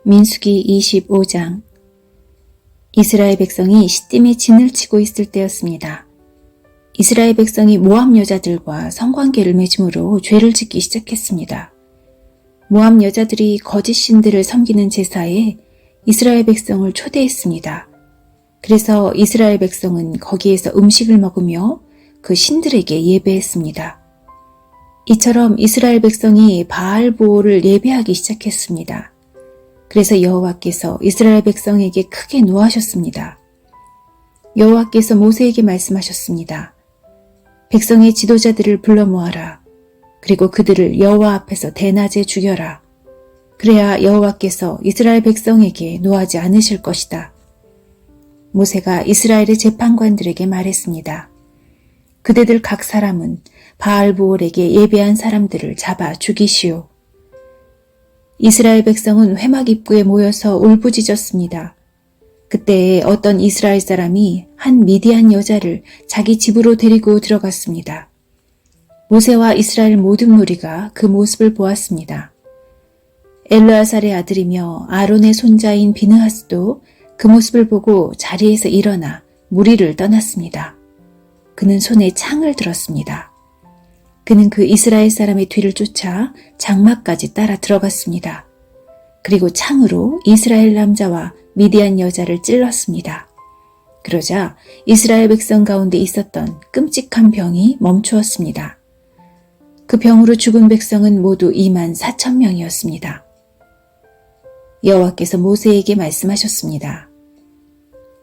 민수기 25장. 이스라엘 백성이 시딤에 진을 치고 있을 때였습니다. 이스라엘 백성이 모압 여자들과 성관계를 맺음으로 죄를 짓기 시작했습니다. 모압 여자들이 거짓 신들을 섬기는 제사에 이스라엘 백성을 초대했습니다. 그래서 이스라엘 백성은 거기에서 음식을 먹으며 그 신들에게 예배했습니다. 이처럼 이스라엘 백성이 바알 보호를 예배하기 시작했습니다. 그래서 여호와께서 이스라엘 백성에게 크게 노하셨습니다. 여호와께서 모세에게 말씀하셨습니다. 백성의 지도자들을 불러 모아라. 그리고 그들을 여호와 앞에서 대낮에 죽여라. 그래야 여호와께서 이스라엘 백성에게 노하지 않으실 것이다. 모세가 이스라엘의 재판관들에게 말했습니다. 그대들 각 사람은 바알보올에게 예배한 사람들을 잡아 죽이시오. 이스라엘 백성은 회막 입구에 모여서 울부짖었습니다. 그때에 어떤 이스라엘 사람이 한 미디안 여자를 자기 집으로 데리고 들어갔습니다. 모세와 이스라엘 모든 무리가 그 모습을 보았습니다. 엘르아살의 아들이며 아론의 손자인 비느하스도 그 모습을 보고 자리에서 일어나 무리를 떠났습니다. 그는 손에 창을 들었습니다. 그는 그 이스라엘 사람의 뒤를 쫓아 장막까지 따라 들어갔습니다. 그리고 창으로 이스라엘 남자와 미디안 여자를 찔렀습니다. 그러자 이스라엘 백성 가운데 있었던 끔찍한 병이 멈추었습니다. 그 병으로 죽은 백성은 모두 24,000명이었습니다. 여호와께서 모세에게 말씀하셨습니다.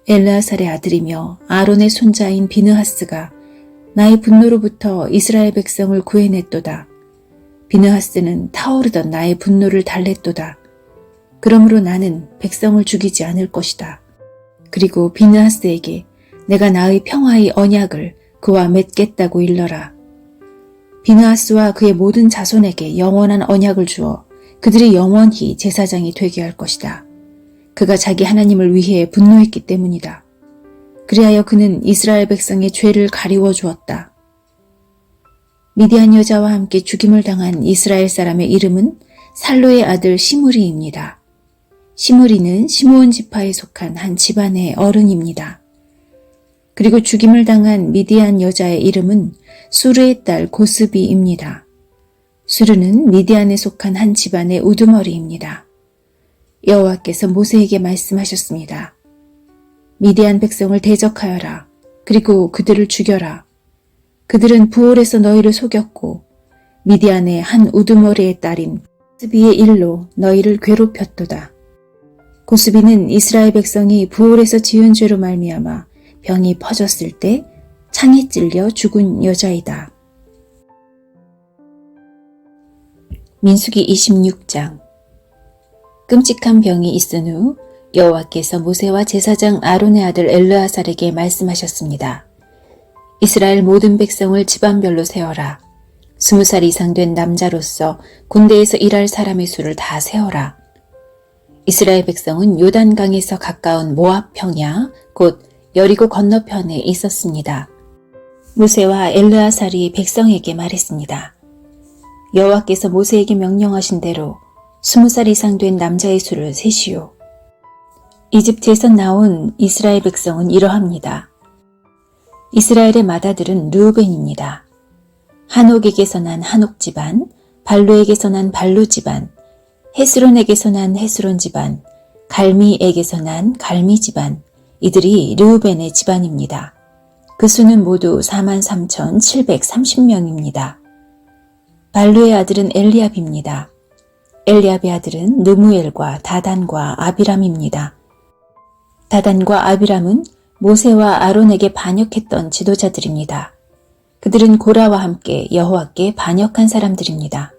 엘르아살의 아들이며 아론의 손자인 비느하스가 나의 분노로부터 이스라엘 백성을 구해냈도다. 비느하스는 타오르던 나의 분노를 달랬도다. 그러므로 나는 백성을 죽이지 않을 것이다. 그리고 비느하스에게 내가 나의 평화의 언약을 그와 맺겠다고 일러라. 비느하스와 그의 모든 자손에게 영원한 언약을 주어 그들이 영원히 제사장이 되게 할 것이다. 그가 자기 하나님을 위해 분노했기 때문이다. 그리하여 그는 이스라엘 백성의 죄를 가리워 주었다. 미디안 여자와 함께 죽임을 당한 이스라엘 사람의 이름은 살로의 아들 시므리입니다. 시므리는 시므온 지파에 속한 한 집안의 어른입니다. 그리고 죽임을 당한 미디안 여자의 이름은 수르의 딸 고스비입니다. 수르는 미디안에 속한 한 집안의 우두머리입니다. 여호와께서 모세에게 말씀하셨습니다. 미디안 백성을 대적하여라. 그리고 그들을 죽여라. 그들은 부올에서 너희를 속였고 미디안의 한 우두머리의 딸인 고스비의 일로 너희를 괴롭혔도다. 고스비는 이스라엘 백성이 부올에서 지은 죄로 말미암아 병이 퍼졌을 때 창에 찔려 죽은 여자이다. 민수기 26장. 끔찍한 병이 있은 후 여호와께서 모세와 제사장 아론의 아들 엘르아살에게 말씀하셨습니다. 이스라엘 모든 백성을 집안별로 세어라. 20살 이상 된 남자로서 군대에서 일할 사람의 수를 다 세어라. 이스라엘 백성은 요단강에서 가까운 모압 평야 곧 여리고 건너편에 있었습니다. 모세와 엘르아살이 백성에게 말했습니다. 여호와께서 모세에게 명령하신 대로 20살 이상 된 남자의 수를 세시오. 이집트에서 나온 이스라엘 백성은 이러합니다. 이스라엘의 맏아들은 르우벤입니다. 한옥에게서 난 한옥 집안, 발루에게서 난 발루 집안, 헤스론에게서 난 헤스론 집안, 갈미에게서 난 갈미 집안, 이들이 르우벤의 집안입니다. 그 수는 모두 43,730명입니다. 발루의 아들은 엘리압입니다. 엘리압의 아들은 느무엘과 다단과 아비람입니다. 다단과 아비람은 모세와 아론에게 반역했던 지도자들입니다. 그들은 고라와 함께 여호와께 반역한 사람들입니다.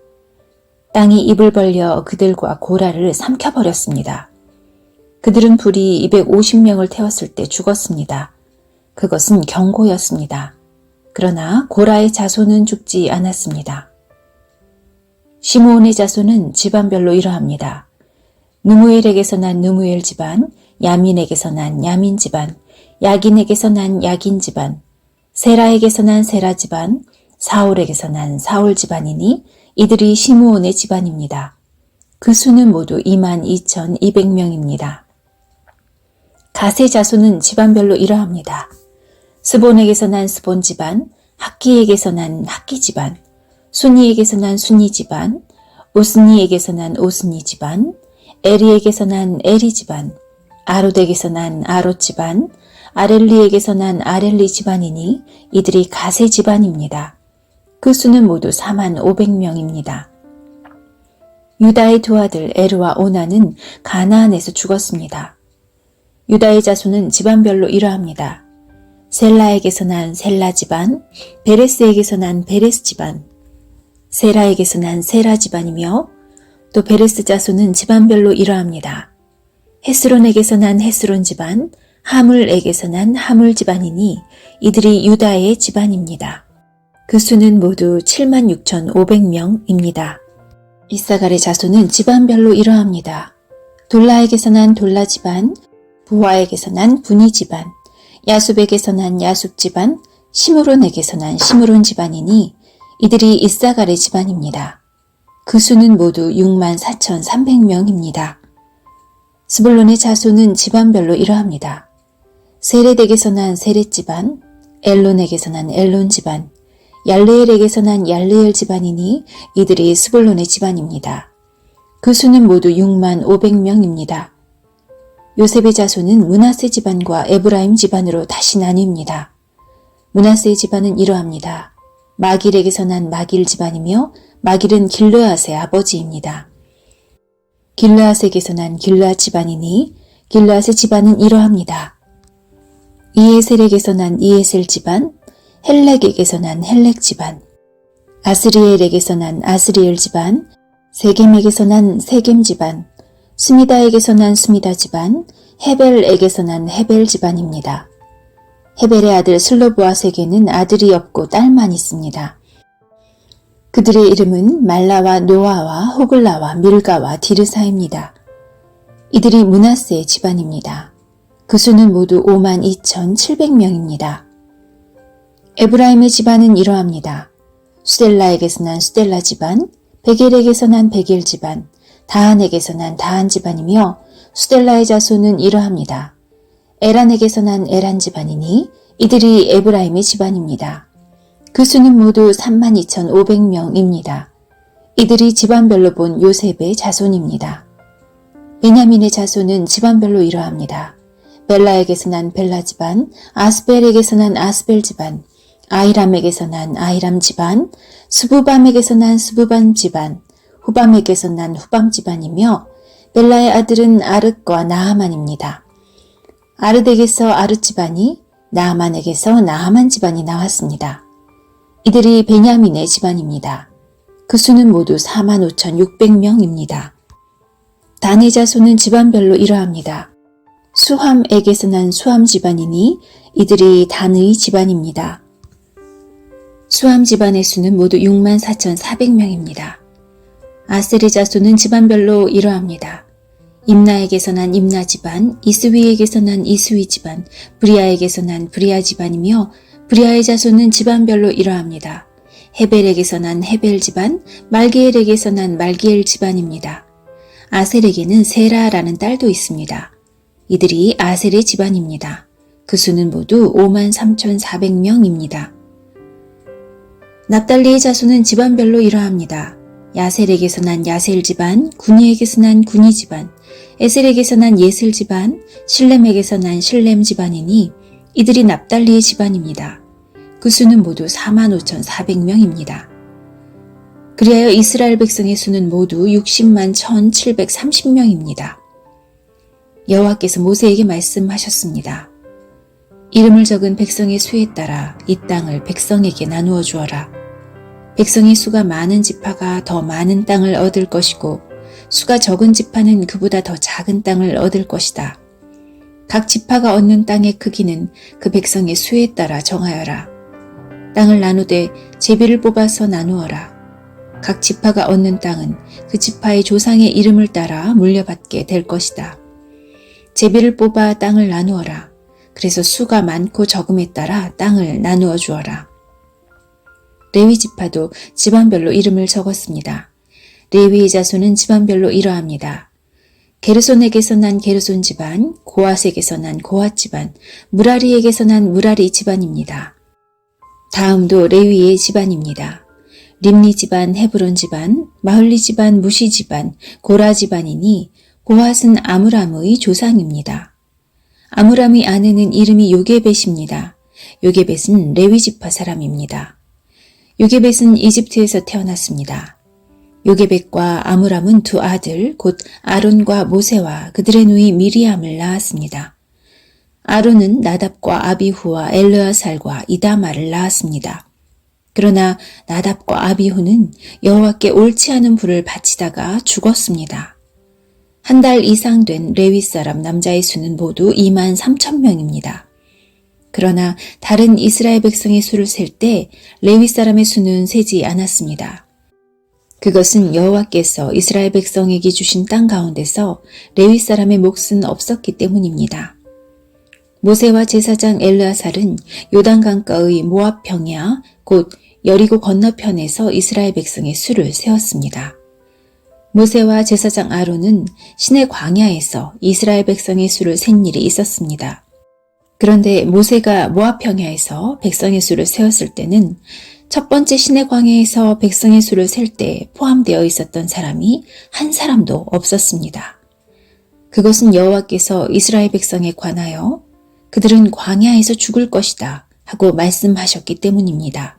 땅이 입을 벌려 그들과 고라를 삼켜버렸습니다. 그들은 불이 250명을 태웠을 때 죽었습니다. 그것은 경고였습니다. 그러나 고라의 자손은 죽지 않았습니다. 시므온의 자손은 집안별로 이러합니다. 느무엘에게서 난 느무엘 집안, 야민에게서 난 야민 집안, 야긴에게서 난 야긴 집안, 세라에게서 난 세라 집안, 사울에게서 난 사울 집안이니 이들이 시므온의 집안입니다. 그 수는 모두 22,200명입니다. 갓의 자손은 집안별로 이러합니다. 스본에게서 난 스본 집안, 학기에게서 난 학기 집안, 순이에게서 난 순이 집안, 오스니에게서 난 오스니 집안, 에리에게서 난 에리 집안, 아롯에게서 난 아롯 집안, 아렐리에게서 난 아렐리 집안이니 이들이 갓의 집안입니다. 그 수는 모두 45,000명입니다. 유다의 두 아들 에르와 오나는 가나안에서 죽었습니다. 유다의 자손은 집안별로 이러합니다. 셀라에게서 난 셀라 집안, 베레스에게서 난 베레스 집안, 세라에게서 난 세라 집안이며 또 베레스 자손은 집안별로 이러합니다. 헤스론에게서 난 헤스론 집안, 하물에게서 난 하물 집안이니 이들이 유다의 집안입니다. 그 수는 모두 76,500명입니다. 이사갈의 자손은 집안별로 이러합니다. 돌라에게서 난 돌라 집안, 부하에게서 난 분이 집안, 야숲에게서 난 야숲 집안, 시므론에게서 난 시므론 집안이니 이들이 이사갈의 집안입니다. 그 수는 모두 64,300명입니다. 스불론의 자손은 집안별로 이러합니다. 세렛에게서 난 세렛 집안, 엘론에게서 난 엘론 집안, 얄레엘에게서 난 얄레엘 집안이니 이들이 스불론의 집안입니다. 그 수는 모두 65,000명입니다. 요셉의 자손은 므낫세 집안과 에브라임 집안으로 다시 나뉩니다. 므낫세의 집안은 이러합니다. 마길에게서 난 마길 집안이며 마길은 길르앗의 아버지입니다. 길르앗에게서 난 길르앗 집안이니 길르앗의 집안은 이러합니다. 이에셀에게서 난 이에셀 집안, 헬렉에게서 난 헬렉 집안, 아스리엘에게서 난 아스리엘 집안, 세겜에게서 난 세겜 집안, 스미다에게서 난 스미다 집안, 헤벨에게서 난 헤벨 집안입니다. 헤벨의 아들 슬로보아스에게는 아들이 없고 딸만 있습니다. 그들의 이름은 말라와 노아와 호글라와 밀가와 디르사입니다. 이들이 므낫세의 집안입니다. 그 수는 모두 52,700명입니다. 에브라임의 집안은 이러합니다. 수델라에게서 난 수델라 집안, 베겔에게서 난 베겔 집안, 다한에게서 난 다한 집안이며 수델라의 자손은 이러합니다. 에란에게서 난 에란 집안이니 이들이 에브라임의 집안입니다. 그 수는 모두 32,500명입니다. 이들이 집안별로 본 요셉의 자손입니다. 베냐민의 자손은 집안별로 이러합니다. 벨라에게서 난 벨라 집안, 아스벨에게서 난 아스벨 집안, 아이람에게서 난 아이람 집안, 스부밤에게서 난 스부밤 집안, 후밤에게서 난 후밤 집안이며 벨라의 아들은 아르과 나하만입니다. 아르덱에서 아르 집안이, 나하만에게서 나하만 집안이 나왔습니다. 이들이 베냐민의 집안입니다. 그 수는 모두 45,600명입니다. 단의 자손은 집안별로 이러합니다. 수함에게서 난 수함 집안이니 이들이 단의 집안입니다. 수함 집안의 수는 모두 64,400명입니다. 아셀의 자손은 집안별로 이러합니다. 임나에게서 난 임나 집안, 이스위에게서 난 이스위 집안, 브리아에게서 난 브리아 집안이며 브리아의 자손은 집안별로 이러합니다. 헤벨에게서 난 헤벨 집안, 말기엘에게서 난 말기엘 집안입니다. 아셀에게는 세라라는 딸도 있습니다. 이들이 아셀의 집안입니다. 그 수는 모두 53,400명입니다. 납달리의 자손은 집안별로 이러합니다. 야셀에게서 난 야셀 집안, 구니에게서 난 구니 집안, 에셀에게서 난 예슬 집안, 실렘에게서 난 실렘 집안이니 이들이 납달리의 집안입니다. 그 수는 모두 45,400명입니다. 그리하여 이스라엘 백성의 수는 모두 601,730명입니다. 여호와께서 모세에게 말씀하셨습니다. 이름을 적은 백성의 수에 따라 이 땅을 백성에게 나누어 주어라. 백성의 수가 많은 지파가 더 많은 땅을 얻을 것이고 수가 적은 지파는 그보다 더 작은 땅을 얻을 것이다. 각 지파가 얻는 땅의 크기는 그 백성의 수에 따라 정하여라. 땅을 나누되 제비를 뽑아서 나누어라. 각 지파가 얻는 땅은 그 지파의 조상의 이름을 따라 물려받게 될 것이다. 제비를 뽑아 땅을 나누어라. 그래서 수가 많고 적음에 따라 땅을 나누어 주어라. 레위 지파도 집안별로 이름을 적었습니다. 레위의 자손은 집안별로 이러합니다. 게르손에게서 난 게르손 집안, 고앗에게서 난 고앗 집안, 무라리에게서 난 무라리 집안입니다. 다음도 레위의 집안입니다. 림니 집안, 헤브론 집안, 마흘리 집안, 무시 집안, 고라 집안이니 고앗은 아므람의 조상입니다. 아므람의 아내는 이름이 요게벳입니다. 요게벳은 레위 지파 사람입니다. 요게벳은 이집트에서 태어났습니다. 요게벳과 아므람은 두 아들 곧 아론과 모세와 그들의 누이 미리암을 낳았습니다. 아론은 나답과 아비후와 엘르아살과 이다말을 낳았습니다. 그러나 나답과 아비후는 여호와께 옳지 않은 불을 바치다가 죽었습니다. 한 달 이상 된 레위 사람 남자의 수는 모두 23,000명입니다. 그러나 다른 이스라엘 백성의 수를 셀 때 레위 사람의 수는 세지 않았습니다. 그것은 여호와께서 이스라엘 백성에게 주신 땅 가운데서 레위 사람의 몫은 없었기 때문입니다. 모세와 제사장 엘르아살은 요단강가의 모압 평야 곧 여리고 건너편에서 이스라엘 백성의 수를 세웠습니다. 모세와 제사장 아론은 시내 광야에서 이스라엘 백성의 수를 센 일이 있었습니다. 그런데 모세가 모압 평야에서 백성의 수를 세웠을 때는 첫 번째 시내 광야에서 백성의 수를 셀 때 포함되어 있었던 사람이 한 사람도 없었습니다. 그것은 여호와께서 이스라엘 백성에 관하여 그들은 광야에서 죽을 것이다 하고 말씀하셨기 때문입니다.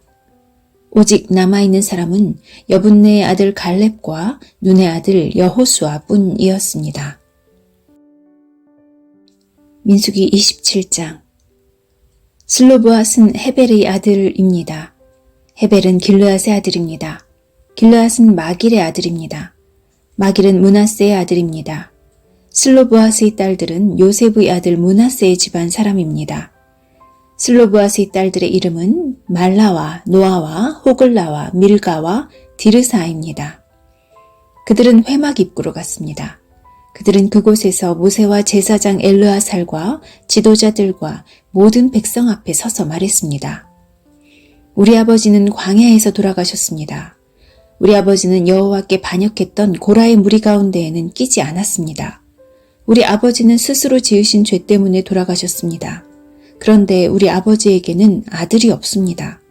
오직 남아있는 사람은 여분네의 아들 갈렙과 눈의 아들 여호수아 뿐이었습니다. 민수기 27장. 슬로브앗은 헤벨의 아들입니다. 헤벨은 길르앗의 아들입니다. 길르앗은 마길의 아들입니다. 마길은 므낫세의 아들입니다. 슬로브앗의 딸들은 요셉의 아들 므낫세의 집안 사람입니다. 슬로브앗의 딸들의 이름은 말라와 노아와 호글라와 밀가와 디르사입니다. 그들은 회막 입구로 갔습니다. 그들은 그곳에서 모세와 제사장 엘르아살과 지도자들과 모든 백성 앞에 서서 말했습니다. 우리 아버지는 광야에서 돌아가셨습니다. 우리 아버지는 여호와께 반역했던 고라의 무리 가운데에는 끼지 않았습니다. 우리 아버지는 스스로 지으신 죄 때문에 돌아가셨습니다. 그런데 우리 아버지에게는 아들이 없습니다.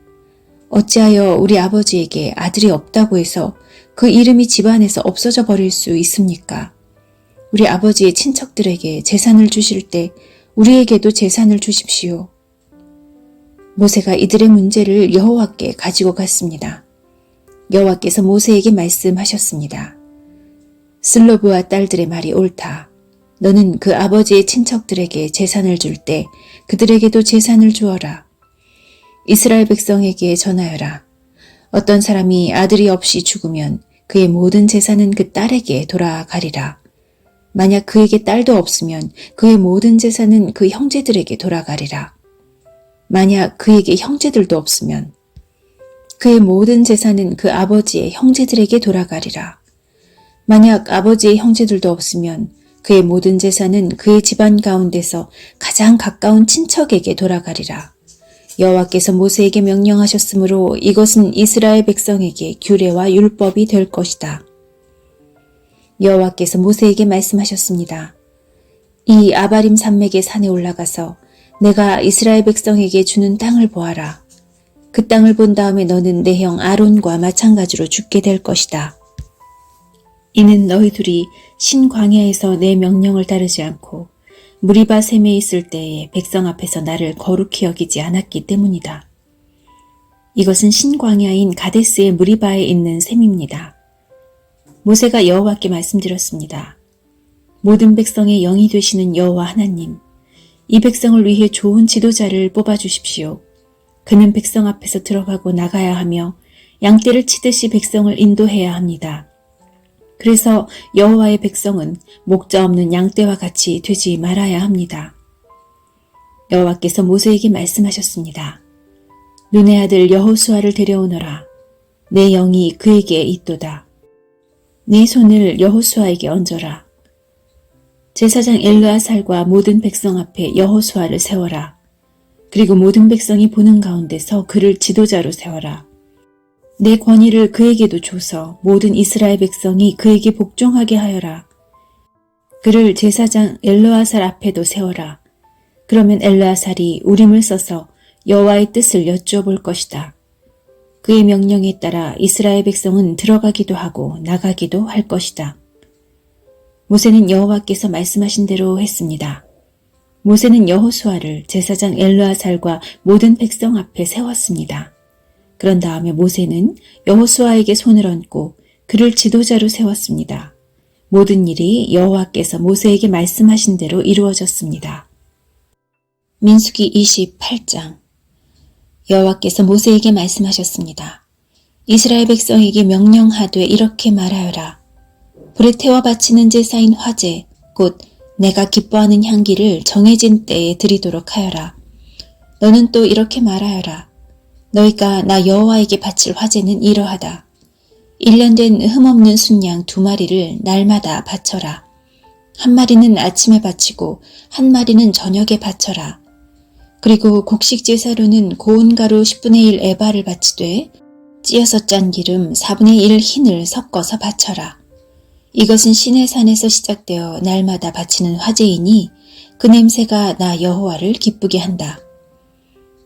어찌하여 우리 아버지에게 아들이 없다고 해서 그 이름이 집안에서 없어져 버릴 수 있습니까? 우리 아버지의 친척들에게 재산을 주실 때 우리에게도 재산을 주십시오. 모세가 이들의 문제를 여호와께 가지고 갔습니다. 여호와께서 모세에게 말씀하셨습니다. 슬로브와 딸들의 말이 옳다. 너는 그 아버지의 친척들에게 재산을 줄 때 그들에게도 재산을 주어라. 이스라엘 백성에게 전하여라. 어떤 사람이 아들이 없이 죽으면 그의 모든 재산은 그 딸에게 돌아가리라. 만약 그에게 딸도 없으면 그의 모든 재산은 그 형제들에게 돌아가리라. 만약 그에게 형제들도 없으면 그의 모든 재산은 그 아버지의 형제들에게 돌아가리라. 만약 아버지의 형제들도 없으면 그의 모든 재산은 그의 집안 가운데서 가장 가까운 친척에게 돌아가리라. 여호와께서 모세에게 명령하셨으므로 이것은 이스라엘 백성에게 규례와 율법이 될 것이다. 여호와께서 모세에게 말씀하셨습니다. 이 아바림 산맥의 산에 올라가서 내가 이스라엘 백성에게 주는 땅을 보아라. 그 땅을 본 다음에 너는 내 형 아론과 마찬가지로 죽게 될 것이다. 이는 너희들이 신광야에서 내 명령을 따르지 않고 무리바 셈에 있을 때에 백성 앞에서 나를 거룩히 여기지 않았기 때문이다. 이것은 신광야인 가데스의 무리바에 있는 셈입니다. 모세가 여호와께 말씀드렸습니다. 모든 백성의 영이 되시는 여호와 하나님, 이 백성을 위해 좋은 지도자를 뽑아주십시오. 그는 백성 앞에서 들어가고 나가야 하며 양떼를 치듯이 백성을 인도해야 합니다. 그래서 여호와의 백성은 목자 없는 양떼와 같이 되지 말아야 합니다. 여호와께서 모세에게 말씀하셨습니다. 눈의 아들 여호수아를 데려오너라. 내 영이 그에게 있도다. 네 손을 여호수아에게 얹어라. 제사장 엘르아살과 모든 백성 앞에 여호수아를 세워라. 그리고 모든 백성이 보는 가운데서 그를 지도자로 세워라. 내 권위를 그에게도 줘서 모든 이스라엘 백성이 그에게 복종하게 하여라. 그를 제사장 엘르아살 앞에도 세워라. 그러면 엘르아살이 우림을 써서 여호와의 뜻을 여쭈어볼 것이다. 그의 명령에 따라 이스라엘 백성은 들어가기도 하고 나가기도 할 것이다. 모세는 여호와께서 말씀하신 대로 했습니다. 모세는 여호수아를 제사장 엘르아살과 모든 백성 앞에 세웠습니다. 그런 다음에 모세는 여호수아에게 손을 얹고 그를 지도자로 세웠습니다. 모든 일이 여호와께서 모세에게 말씀하신 대로 이루어졌습니다. 민수기 28장. 여호와께서 모세에게 말씀하셨습니다. 이스라엘 백성에게 명령하되 이렇게 말하여라. 불에 태워 바치는 제사인 화제, 곧 내가 기뻐하는 향기를 정해진 때에 드리도록 하여라. 너는 또 이렇게 말하여라. 너희가 나 여호와에게 바칠 화제는 이러하다. 1년 된 흠없는 순양 2마리를 날마다 바쳐라. 한 마리는 아침에 바치고 한 마리는 저녁에 바쳐라. 그리고 곡식 제사로는 고운 가루 10분의 1 에바를 바치되 찌어서 짠 기름 4분의 1 흰을 섞어서 바쳐라. 이것은 시내 산에서 시작되어 날마다 바치는 화제이니 그 냄새가 나 여호와를 기쁘게 한다.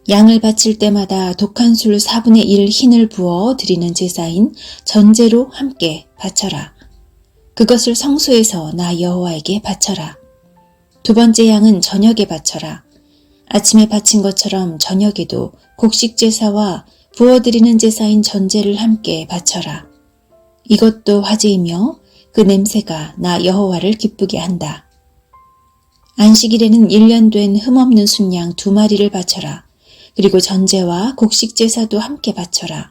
양을 바칠 때마다 독한 술 4분의 1 흰을 부어 드리는 제사인 전제로 함께 바쳐라. 그것을 성소에서 나 여호와에게 바쳐라. 두 번째 양은 저녁에 바쳐라. 아침에 바친 것처럼 저녁에도 곡식 제사와 부어드리는 제사인 전제를 함께 바쳐라. 이것도 화제이며 그 냄새가 나 여호와를 기쁘게 한다. 안식일에는 1년 된 흠없는 순양 2마리를 바쳐라. 그리고 전제와 곡식 제사도 함께 바쳐라.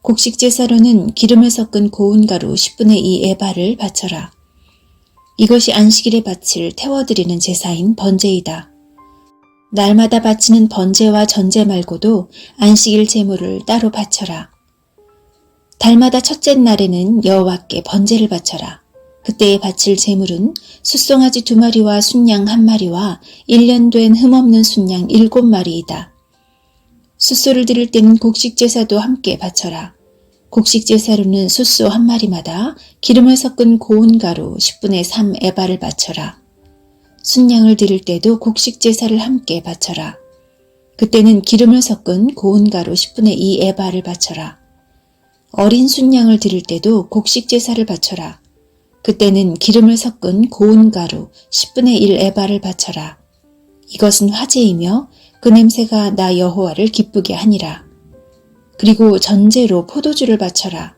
곡식 제사로는 기름을 섞은 고운 가루 10분의 2 에바를 바쳐라. 이것이 안식일에 바칠 태워드리는 제사인 번제이다. 날마다 바치는 번제와 전제 말고도 안식일 제물을 따로 바쳐라. 달마다 첫째 날에는 여호와께 번제를 바쳐라. 그때에 바칠 제물은 숫송아지 2마리와 순양 1마리와 1년 된 흠없는 순양 7마리이다. 숫소를 드릴 때는 곡식 제사도 함께 바쳐라. 곡식 제사로는 숫소 1마리마다 기름을 섞은 고운 가루 10분의 3 에바를 바쳐라. 순양을 드릴 때도 곡식 제사를 함께 바쳐라. 그때는 기름을 섞은 고운 가루 10분의 2 에바를 바쳐라. 어린 순양을 드릴 때도 곡식 제사를 바쳐라. 그때는 기름을 섞은 고운 가루 10분의 1 에바를 바쳐라. 이것은 화제이며 그 냄새가 나 여호와를 기쁘게 하니라. 그리고 전제로 포도주를 바쳐라.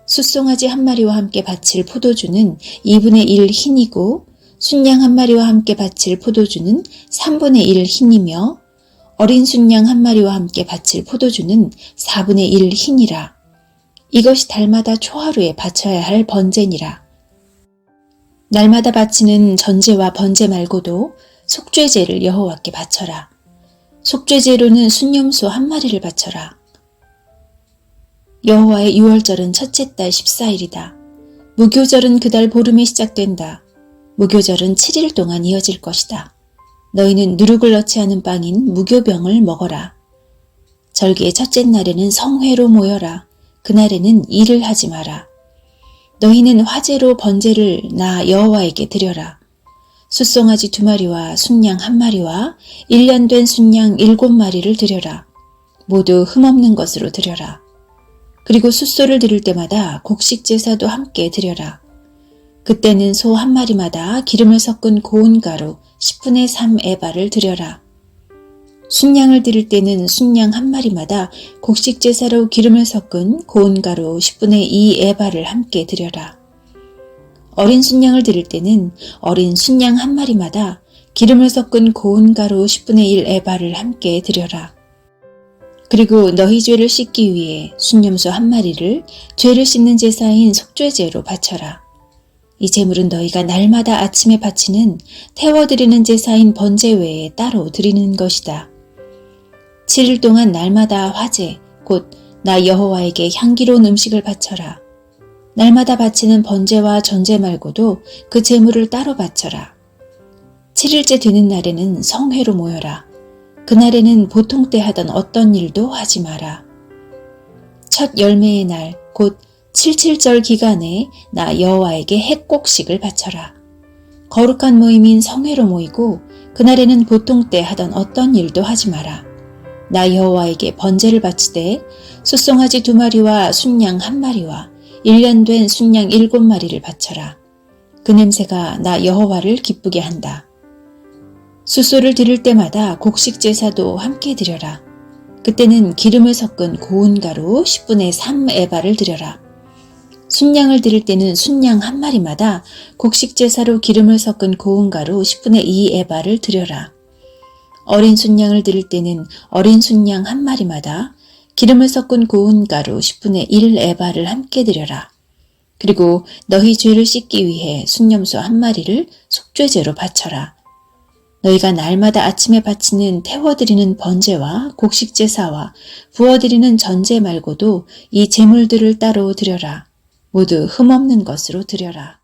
숫송아지 1마리와 함께 바칠 포도주는 2분의 1 흰이고 순양 1마리와 함께 바칠 포도주는 3분의 1 흰이며 어린 순양 1마리와 함께 바칠 포도주는 4분의 1 흰이라. 이것이 달마다 초하루에 바쳐야 할 번제니라. 날마다 바치는 전제와 번제 말고도 속죄제를 여호와께 바쳐라. 속죄제로는 순염소 1마리를 바쳐라. 여호와의 유월절은 첫째 달 14일이다. 무교절은 그달 보름에 시작된다. 무교절은 7일 동안 이어질 것이다. 너희는 누룩을 넣지 않은 빵인 무교병을 먹어라. 절기의 첫째 날에는 성회로 모여라. 그날에는 일을 하지 마라. 너희는 화제로 번제를 나 여호와에게 드려라. 숫송아지 2마리와 순양 1마리와 1년 된 순양 7마리를 드려라. 모두 흠없는 것으로 드려라. 그리고 숫소를 드릴 때마다 곡식 제사도 함께 드려라. 그때는 소 1마리마다 기름을 섞은 고운 가루 10분의 3 에바를 드려라. 순양을 드릴 때는 순양 1마리마다 곡식 제사로 기름을 섞은 고운 가루 10분의 2 에바를 함께 드려라. 어린 순양을 드릴 때는 어린 순양 1마리마다 기름을 섞은 고운 가루 10분의 1 에바를 함께 드려라. 그리고 너희 죄를 씻기 위해 순염소 1마리를 죄를 씻는 제사인 속죄제로 바쳐라. 이 제물은 너희가 날마다 아침에 바치는 태워드리는 제사인 번제 외에 따로 드리는 것이다. 7일 동안 날마다 화제, 곧 나 여호와에게 향기로운 음식을 바쳐라. 날마다 바치는 번제와 전제 말고도 그 제물을 따로 바쳐라. 7일째 되는 날에는 성회로 모여라. 그날에는 보통 때 하던 어떤 일도 하지 마라. 첫 열매의 날 곧 칠칠절 기간에 나 여호와에게 핵곡식을 바쳐라. 거룩한 모임인 성회로 모이고 그날에는 보통 때 하던 어떤 일도 하지 마라. 나 여호와에게 번제를 바치되 숫송아지 2마리와 순양 1마리와 1년 된 순양 7마리를 바쳐라. 그 냄새가 나 여호와를 기쁘게 한다. 숫소를 드릴 때마다 곡식 제사도 함께 드려라. 그때는 기름을 섞은 고운 가루 10분의 3 에바를 드려라. 순양을 드릴 때는 순양 1마리마다 곡식 제사로 기름을 섞은 고운 가루 10분의 2 에바를 드려라. 어린 순양을 드릴 때는 어린 순양 1마리마다 기름을 섞은 고운 가루 10분의 1 에바를 함께 드려라. 그리고 너희 죄를 씻기 위해 순염소 1마리를 속죄제로 바쳐라. 너희가 날마다 아침에 바치는 태워드리는 번제와 곡식 제사와 부어드리는 전제 말고도 이 제물들을 따로 드려라. 모두 흠없는 것으로 드려라.